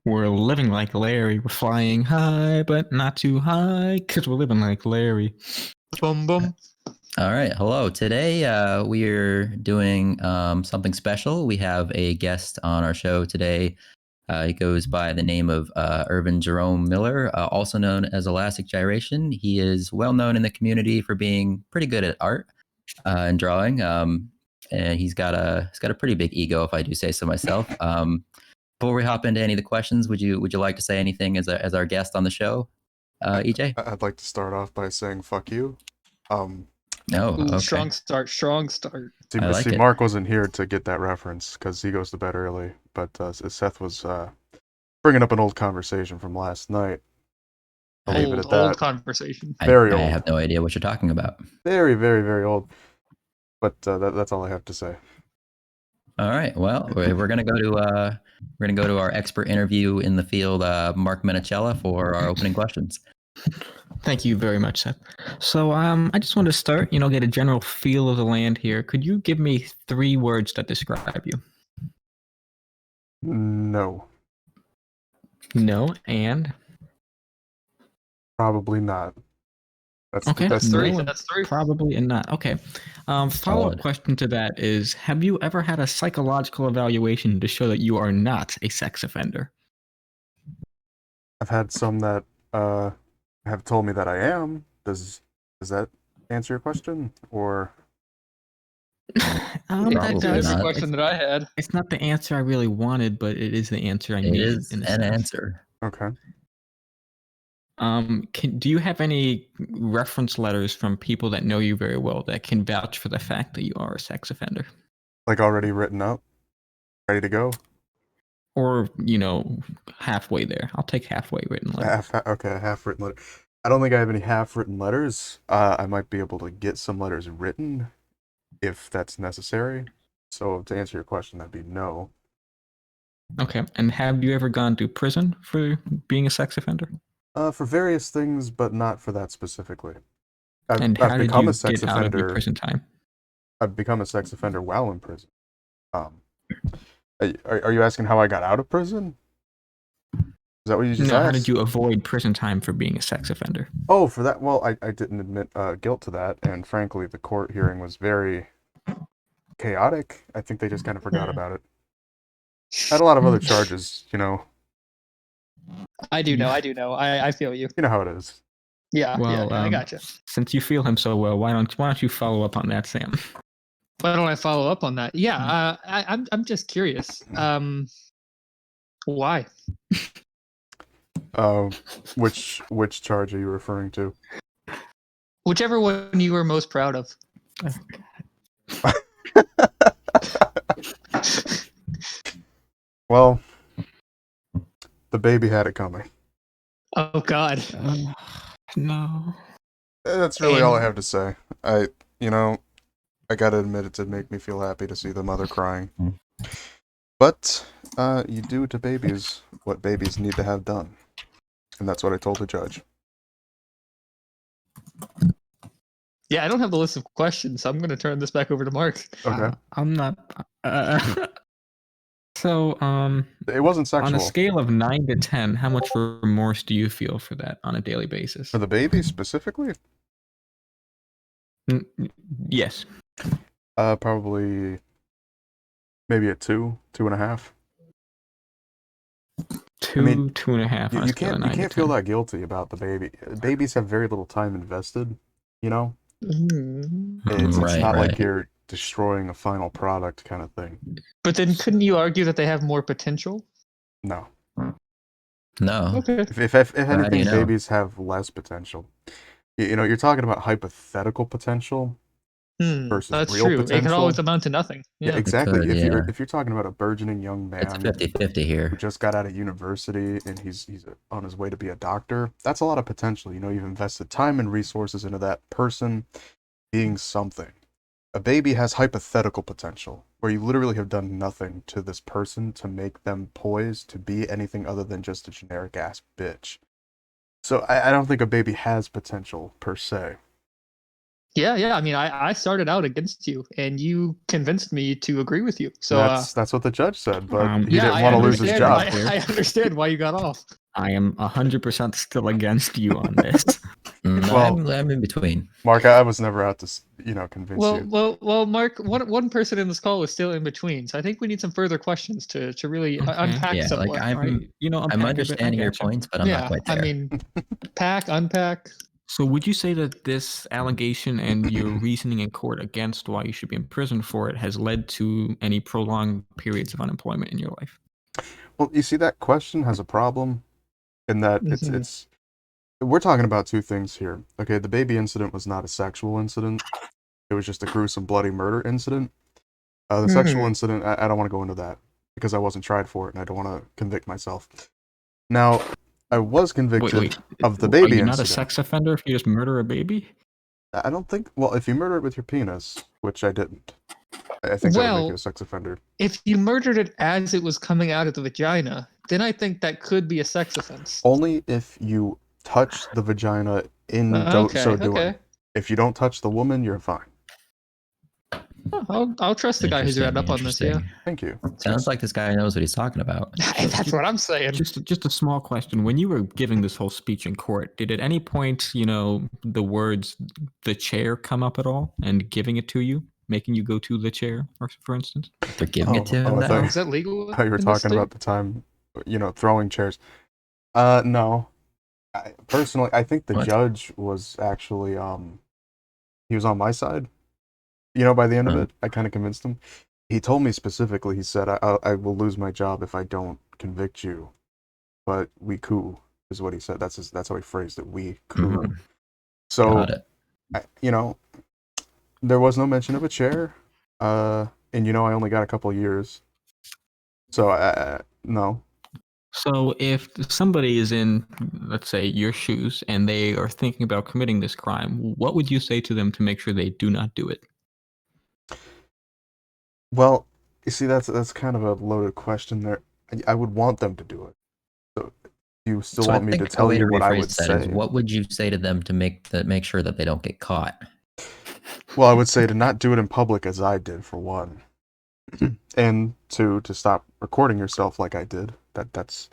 We're living like Larry. We're flying high, but not too high, because we're living like Larry. Boom, boom. All right. Hello. Today we are doing something special. We have a guest on our show today. He goes by the name of Irvin Jerome Miller, also known as Elastic Gyration. He is well known in the community for being pretty good at art and drawing. And he's got a pretty big ego, if I do say so myself. Before we hop into any of the questions, would you like to say anything as our guest on the show, EJ? I'd like to start off by saying fuck you. No. Ooh, Okay. strong start. I like it. Mark wasn't here to get that reference because he goes to bed early, but Seth was bringing up an old conversation from last night. I'll leave it at that. Old conversation. Very I old. have no idea what you're talking about. Very, very, very old. But that's all I have to say. All right. Well, we're gonna go to our expert interview in the field, Mark Menicella, for our opening questions. Thank you very much, Seth. So I just wanted to start, get a general feel of the land here. Could you give me 3 words that describe you? No. No, and? Probably not. Okay, That's no, three. That's 3. Probably and not. Okay. Follow-up Solid. question to that is, have you ever had a psychological evaluation to show that you are not a sex offender? I've had some that have told me that I am. Does that answer your question? Or That Probably does. That's the not. question that I had. It's not the answer I really wanted, but it is the answer I It need. is in a an sense. answer. okay. Do you have any reference letters from people that know you very well that can vouch for the fact that you are a sex offender? Like already written up? Ready to go? Or, halfway there. I'll take halfway written letter. Okay, a half-written letter. I don't think I have any half-written letters. I might be able to get some letters written if that's necessary. So to answer your question, that'd be no. Okay. And have you ever gone to prison for being a sex offender? For various things, but not for that specifically. And I've how did become you a sex get out of your offender. prison time? I've become a sex offender while in prison. Are you asking how I got out of prison? Is that what you just No, asked? how did you avoid prison time for being a sex offender? Oh, for that. Well, I didn't admit guilt to that, and frankly, the court hearing was very chaotic. I think they just kind of forgot about it. I had a lot of other charges, I do know. I feel you. You know how it is. Yeah, Well, I gotcha. Since you feel him so well, why don't you follow up on that, Sam? Why don't I follow up on that? Yeah, I'm just curious. Why? Which charge are you referring to? Whichever one you were most proud of. Well, the baby had it coming. Oh God. No. That's really all I have to say. I gotta admit it did make me feel happy to see the mother crying. But you do to babies what babies need to have done. And that's what I told the judge. Yeah, I don't have the list of questions, so I'm going to turn this back over to Mark. Okay. I'm not. So, It wasn't sexual. on a scale of 9 to 10, how much remorse do you feel for that on a daily basis? For the baby specifically? Yes. Probably maybe a 2.5. 2.5 on a You scale of can't 9 to 10. feel that guilty about the baby. Babies have very little time invested, It's not like you're destroying a final product kind of thing. But then couldn't you argue that they have more potential? No. No. Okay. If How do anything, you know? babies have less potential. You're talking about hypothetical potential versus That's real true. potential. It can always amount to nothing. Yeah, Yeah. exactly. could, If you're talking about a burgeoning young It's man 50-50 here. who just got out of university and he's on his way to be a doctor, that's a lot of potential. You've invested time and resources into that person being something. A baby has hypothetical potential, where you literally have done nothing to this person to make them poised to be anything other than just a generic ass bitch. So I don't think a baby has potential per se. Yeah. I mean, I started out against you, and you convinced me to agree with you. So That's what the judge said, but he yeah, didn't I want to lose his understand job. why. I understand why you got off. I am 100% still against you on this. Well- I'm in between. Mark, I was never out to convince you. Well, Mark. One person in this call is still in between, so I think we need some further questions to really Okay. unpack Yeah, somewhat. like All right, I'm unpack a bit, I understanding your gotcha. points, but I'm not quite there. I mean, unpack. So would you say that this allegation and your reasoning in court against why you should be in prison for it has led to any prolonged periods of unemployment in your life? Well, you see, that question has a problem in that Mhm. it's we're talking about two things here. Okay, the baby incident was not a sexual incident. It was just a gruesome, bloody murder incident. The sexual incident, I don't want to go into that because I wasn't tried for it and I don't want to convict myself. Now, I was convicted of the Are baby you not a incident. sex offender if you just murder a baby? I don't think, well, if you murder it with your penis, which I didn't, I think that would make you Well, a sex offender. if you murdered it as it was coming out of the vagina, then I think that could be a sex offense. Only if you touch the vagina in so doing. Okay. If you don't touch the woman, you're fine. I'll trust the guy who's read up on this. Yeah, Thank you. Sounds like this guy knows what he's talking about. that's what I'm saying. Just a small question. When you were giving this whole speech in court, did at any point, the words "the chair" come up at all, and giving it to you, making you go to the chair, for instance? They're giving it to him I now. thought- Is that legal? How you were in this talking state? about the time, throwing chairs. No. Personally, I think the What? judge was actually, he was on my side. By the end of Huh. it, I kind of convinced him. He told me specifically, he said, I will lose my job if I don't convict you. But we coup, is what he said. That's how he phrased it. We coup. Mhm. So, Got it. there was no mention of a chair. And I only got a couple years. So, no. So if somebody is in, let's say, your shoes and they are thinking about committing this crime, what would you say to them to make sure they do not do it? Well, you see, that's kind of a loaded question there. I would want them to do it. So, you still So I want me to think a tell way you to what I rephrase would that is, say? what would you say to them to make sure that they don't get caught? Well, I would say to not do it in public as I did, for one. And two, to stop recording yourself like I did. That's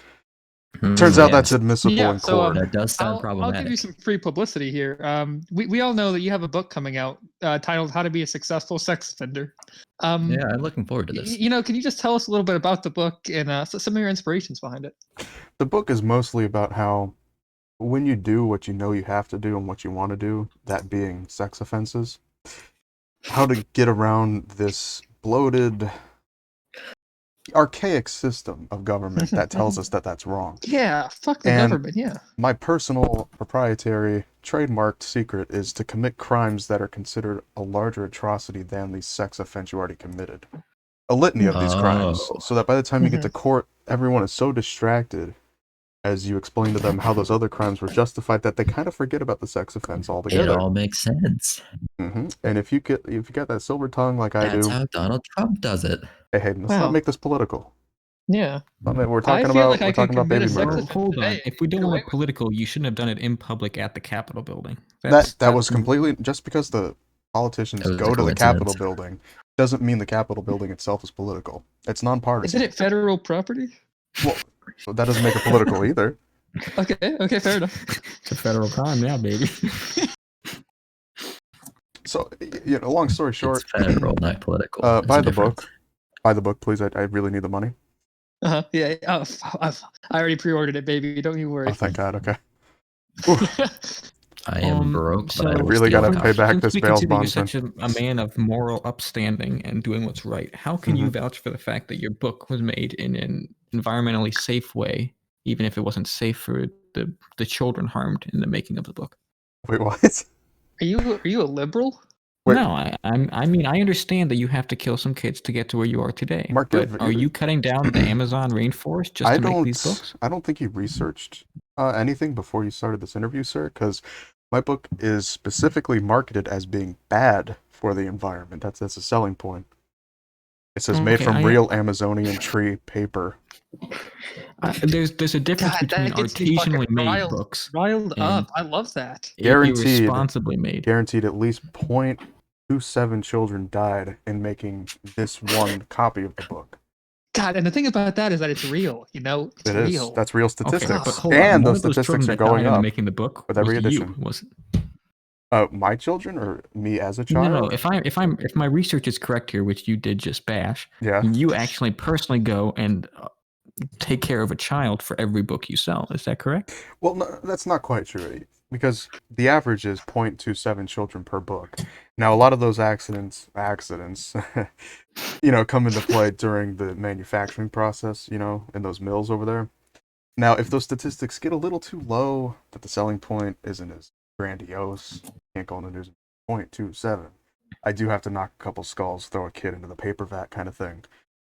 turns out that's admissible Yeah, in so, court. that does sound I'll problematic. give you some free publicity here. We all know that you have a book coming out titled "How to Be a Successful Sex Offender." Yeah, I'm looking forward to this. Can you just tell us a little bit about the book and some of your inspirations behind it? The book is mostly about how when you do what you know you have to do and what you want to do, that being sex offenses, how to get around this bloated, archaic system of government that tells us that that's wrong. Yeah, fuck the And government. Yeah. My personal proprietary trademarked secret is to commit crimes that are considered a larger atrocity than the sex offense you already committed. A litany of these crimes, Oh. so that by the time you get to court, everyone is so distracted as you explain to them how those other crimes were justified that they kind of forget about the sex offense It altogether. all makes sense. And if you got that silver tongue like I That's do, how Donald Trump does it. hey Hayden, let's Wow. not make this political. Yeah. We're I talking feel about like I could commit baby a sex murder. offense. Hold on. today If we don't get away want with it. political, you shouldn't have done it in public at the Capitol building. That was that's- completely just because the politicians That was go a to the Capitol coincidence. building doesn't mean the Capitol building itself is political. It's nonpartisan. Isn't it federal property? Well, that doesn't make it political either. Okay, fair enough. It's a federal crime now, baby. So, long story short, It's federal, not political. There's buy a the difference. book. Buy the book, please. I really need the money. Yeah. Oh, I already pre-ordered it, baby. Don't you worry. Oh, thank God. Okay. I am broke, so but I I will really steal a gotta pay copy. back Since this we bail consider you bondsman. such a man of moral upstanding and doing what's right, how can you vouch for the fact that your book was made in an environmentally safe way, even if it wasn't safe for the children harmed in the making of the book? Wait, what? Are you a liberal? Wait. No, I mean I understand that you have to kill some kids to get to where you are today. Mark, but you're- are you cutting down the Amazon rainforest just to make these books? I don't think you researched anything before you started this interview, sir, because my book is specifically marketed as being bad for the environment. That's a selling point. It says made Okay, from real Amazonian tree paper. There's a difference God, between that gets me fucking artisanally made riled, books riled and up. I love that. Guaranteed. irresponsibly made. Guaranteed at least 0.27 children died in making this one copy of the book. God, and the thing about that is that it's real. You know, it's It is. real. That's real Okay, statistics. but hold on. And One those of those children statistics are that going died in up making the book with was every you, edition. was it? My children or me as a No, child? no. If my research is correct here, which you did just bash, Yeah. you actually personally go and take care of a child for every book you sell. Is that correct? Well, no, that's not quite true, because the average is 0.27 children per book. Now, a lot of those accidents, come into play during the manufacturing process, in those mills over there. Now, if those statistics get a little too low, that the selling point isn't as grandiose, can't go on the news, 0.27, I do have to knock a couple skulls, throw a kid into the paper vat kind of thing.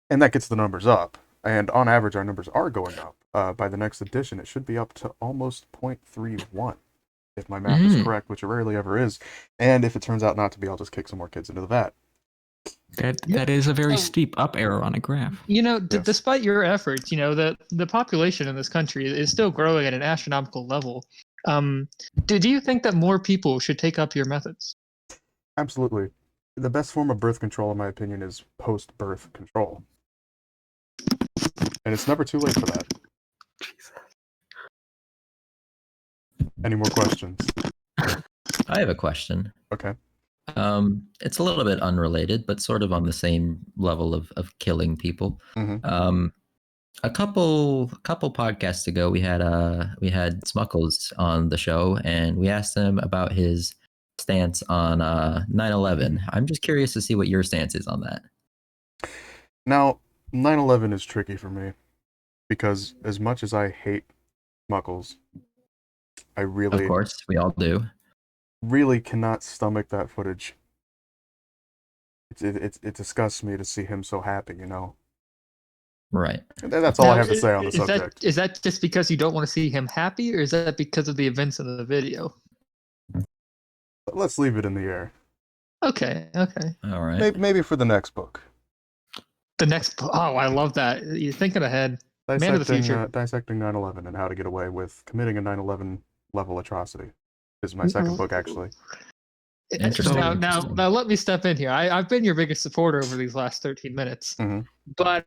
And that gets the numbers up. And on average, our numbers are going up. By the next edition, it should be up to almost 0.31, if my math is correct, which it rarely ever is. And if it turns out not to be, I'll just kick some more kids into the vat. That is a very steep up arrow on a graph. Yes. Despite your efforts, the population in this country is still growing at an astronomical level. Do you think that more people should take up your methods? Absolutely. The best form of birth control, in my opinion, is post-birth control. And it's never too late for that. Jesus. Any more questions? I have a question. Okay. It's a little bit unrelated, but sort of on the same level of killing people. Mm-hmm. A couple podcasts ago, we had Smuckles on the show, and we asked him about his stance on 9/11. I'm just curious to see what your stance is on that. Now, 9/11 is tricky for me, because as much as I hate Smuckles, I really, Of course, we all do. really cannot stomach that footage. It disgusts me to see him so happy, Right. That's all I have to say on the subject. Is that just because you don't want to see him happy, or is that because of the events in the video? Let's leave it in the air. Okay. All right. Maybe for the next book. The next, I love that. You're thinking ahead. Man of the future. Dissecting 9/11 and how to get away with committing a 9/11 level atrocity is my second book, actually. Interesting. Now let me step in here. I've been your biggest supporter over these last 13 minutes. Mm-hmm. But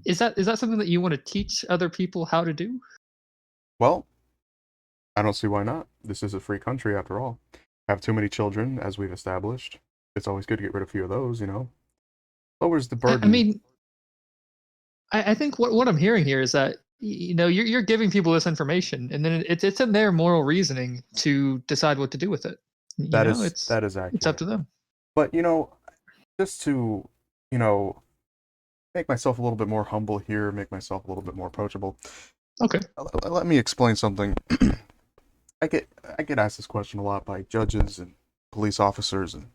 is that something that you want to teach other people how to do? Well, I don't see why not. This is a free country after all. Have too many children, as we've established. It's always good to get rid of a few of those, Lowers the burden. I mean, I think what I'm hearing here is that you're giving people this information, and then it's in their moral reasoning to decide what to do with it. That is accurate. It's up to them. But just to make myself a little bit more humble here, make myself a little bit more approachable. Okay. Let me explain something. I get asked this question a lot by judges and police officers and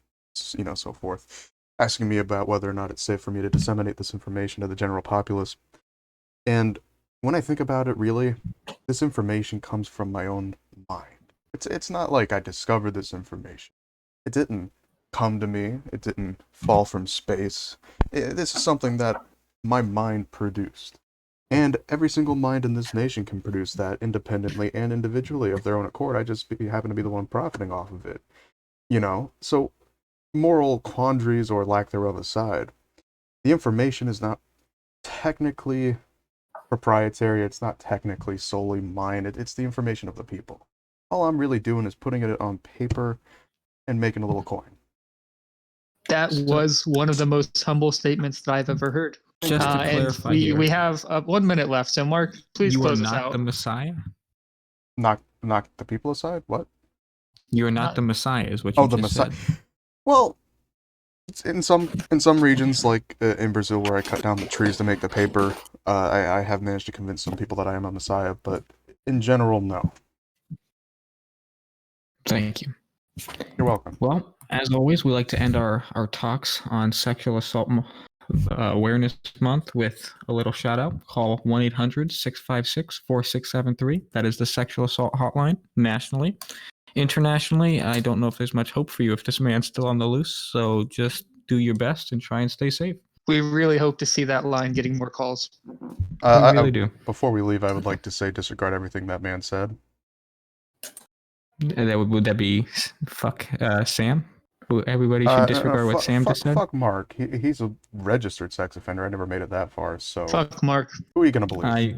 so forth, asking me about whether or not it's safe for me to disseminate this information to the general populace. And when I think about it, really, this information comes from my own mind. It's not like I discovered this information. It didn't come to me. It didn't fall from space. This is something that my mind produced. And every single mind in this nation can produce that independently and individually of their own accord. I just happen to be the one profiting off of it. So moral quandaries or lack thereof aside, the information is not technically proprietary. It's not technically solely mine. It's the information of the people. All I'm really doing is putting it on paper and making a little coin. That was one of the most humble statements that I've ever heard. Just to clarify, and we have 1 minute left. So, Mark, please close us out. You are not the Messiah? Knock the people aside? What? You are not the Messiah, is what you just said. Well, in some regions, like in Brazil, where I cut down the trees to make the paper, I have managed to convince some people that I am a Messiah, but in general, no. Thank you. You're welcome. Well, as always, we like to end our talks on Sexual Assault Awareness Month with a little shout out. Call 1-800-656-4673. That is the sexual assault hotline nationally. Internationally, I don't know if there's much hope for you if this man's still on the loose, so just do your best and try and stay safe. We really hope to see that line getting more calls. We really do. Before we leave, I would like to say disregard everything that man said. Would that be fuck Sam? Everybody should disregard what Sam just said. Fuck Mark. He's a registered sex offender. I never made it that far. So Fuck Mark. who are you gonna believe?